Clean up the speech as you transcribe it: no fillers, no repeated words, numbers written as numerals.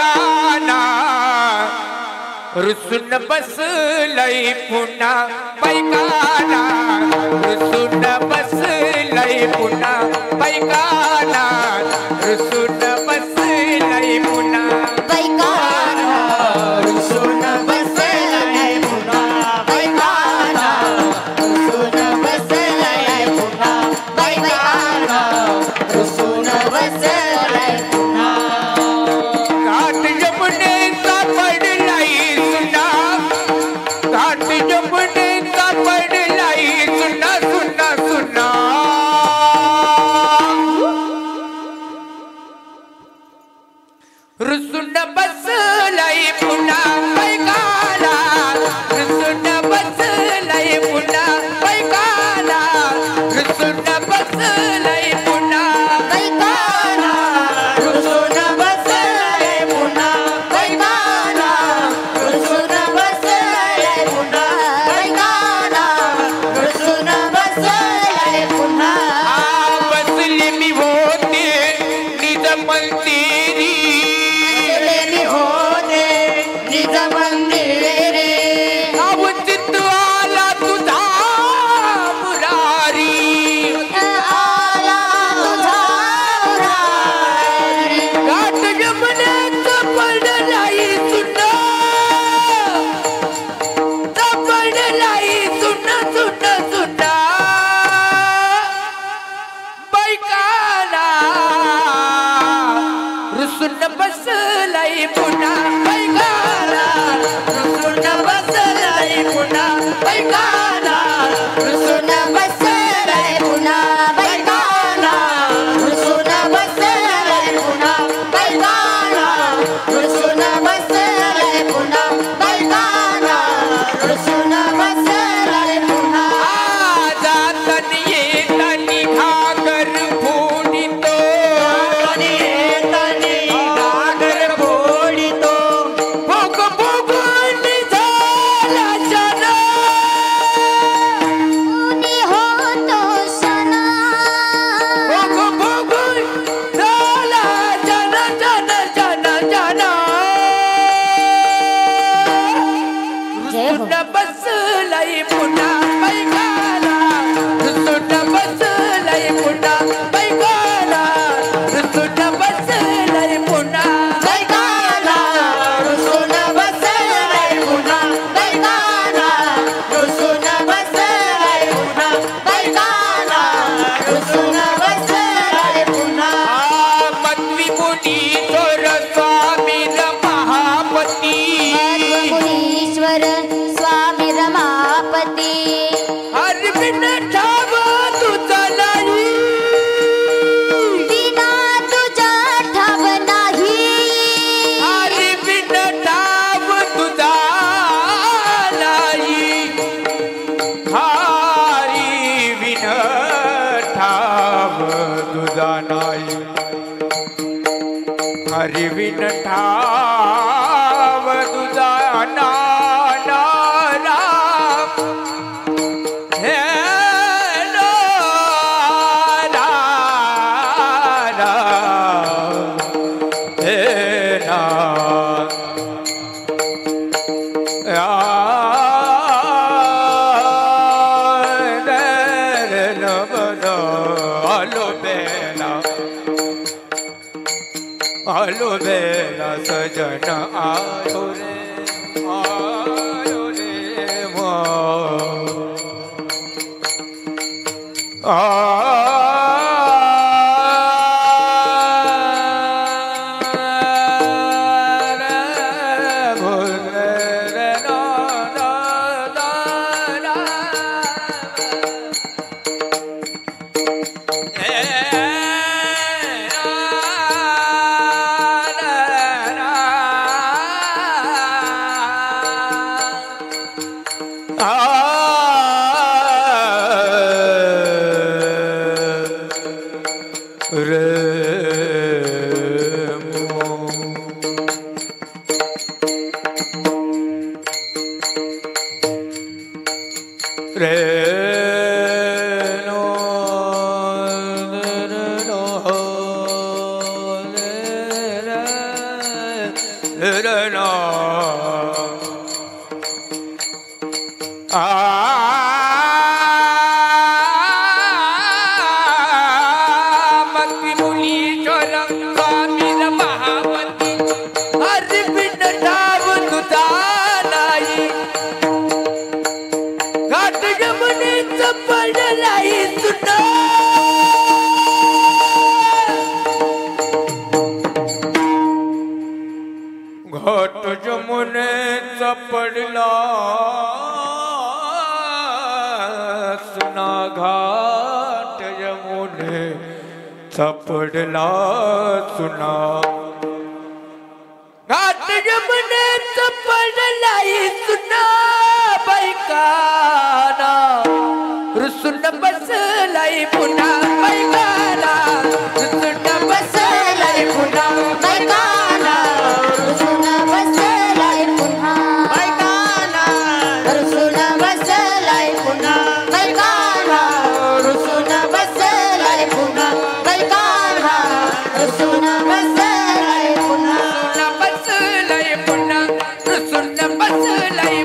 बैकाना रुसून बसलय पुन्हा बैकाना रुसून बसलय पुन्हा बैकाना रुसून बसलय पुन्हा बैकाना रुसून बसलय पुन्हा बैकाना रुसून बसलय पुन्हा बैकाना रुसून बसलय पुन्हा घाट जमुनेचा पडलाय सुना घाट जमुनेचा पडलाय सुना सुना सुना रुसून बसलय पुन्हा बैकाना रुसून बसलय पुन्हा बैकाना रुसून बसलय पुन्हा बैकाना रुसून बसलय पुन्हा बैकाना रुसून बसलय पुन्हा बैकाना रुसून बसलय पुन्हा बसली मी होते निज मंदिरी बसलेली होते निज मंदिरे अवचित आला तुझा मुरारी आला तुझा मुरारी घाट जमुनेचा पडलाय सुना पडलाय सुना सुना सुना बैकाना रुसून बसलय पुन्हा बैकाना रुसून बसलय पुन्हा बैकाना रुसून बसलय पुन्हा बैकाना रुसून बसलय पुन्हा बैकाना रुसून बसलय पुन्हा बैकाना रुसून बसलय पुन्हा जातनी येतनी घागर फोडितो येतनी घागर फोडितो भोग भोगून झाला जन कुणी होतो सणा भोग भोगून झाला जन जन जन जन जय हो. रुसून बसलय पुन्हा बैकाना रुसून बसलय पुन्हा बैकाना रुसून बसलय पुन्हा बैकाना रुसून बसलय पुन्हा बैकाना रुसून बसलय पुन्हा बैकाना रुसून बसलय पुन्हा मत्वी मुनीश्वर स्वामी महापती मुनीश्वर स्वामी रमापती हरविन ठाव तुझा नाही विना तुझा ठाव नाही हरविन ठाव तुझा नाही हरविन ठाव तुझा नाही हरविन ठाव तुझा ना ना राम हे नो ना ना हे ना आलो बेला सजन आयो रे रना मती मुलीश्वर स्वामी रमापती हरी बिन ठाव तुझा नाही घाट यमुनेचं पडलाय सुना घाट यमुनेचा पडला सुना घाट यमुनेचा पडला सुना घाट यमुनेचा पडलाय सुना बैकाना रुसून बसलाय पुन्हा बैकाना रुसून बसलाय पुन्हा बैकाना रुसून बसलाय पुन्हा बैकाना रुसून बसलाय पुन्हा बैकाना रुसून बसलाय पुन्हा बैकाना रुसून बसलाय पुन्हा बसलाय पुन्हा रुसून बसलाय